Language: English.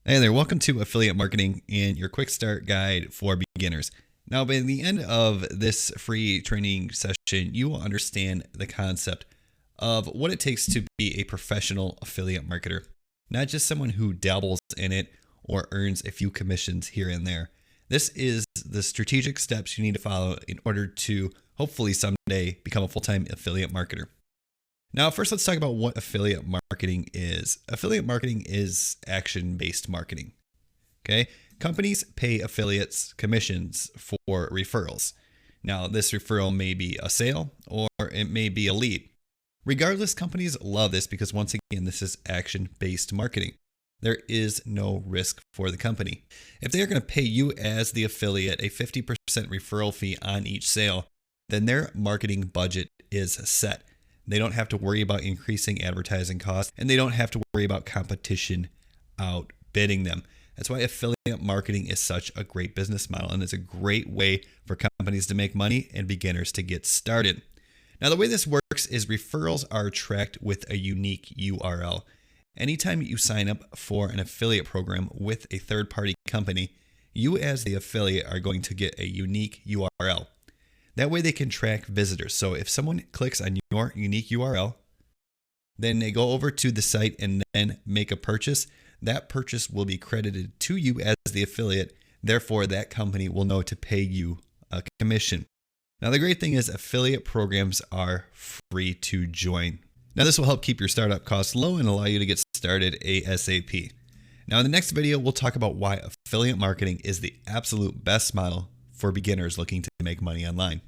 Hey there, welcome to Affiliate Marketing and your quick start guide for beginners. Now, by the end of this free training session, you will understand the concept of what it takes to be a professional affiliate marketer, not just someone who dabbles in it or earns a few commissions here and there. This is the strategic steps you need to follow in order to hopefully someday become a full-time affiliate marketer. Now, first, let's talk about what affiliate marketing is. Affiliate marketing is action-based marketing. Okay, companies pay affiliates commissions for referrals. Now, this referral may be a sale or it may be a lead. Regardless, companies love this because, once again, this is action-based marketing. There is no risk for the company. If they are going to pay you as the affiliate a 50% referral fee on each sale, then their marketing budget is set. They don't have to worry about increasing advertising costs, and they don't have to worry about competition outbidding them. That's why affiliate marketing is such a great business model, and it's a great way for companies to make money and beginners to get started. Now, the way this works is referrals are tracked with a unique URL. Anytime you sign up for an affiliate program with a third-party company, you as the affiliate are going to get a unique URL. That way they can track visitors. So if someone clicks on your unique URL, then they go over to the site and then make a purchase, that purchase will be credited to you as the affiliate. Therefore, that company will know to pay you a commission. Now, the great thing is affiliate programs are free to join. Now, this will help keep your startup costs low and allow you to get started ASAP. Now, in the next video, we'll talk about why affiliate marketing is the absolute best model for beginners looking to make money online.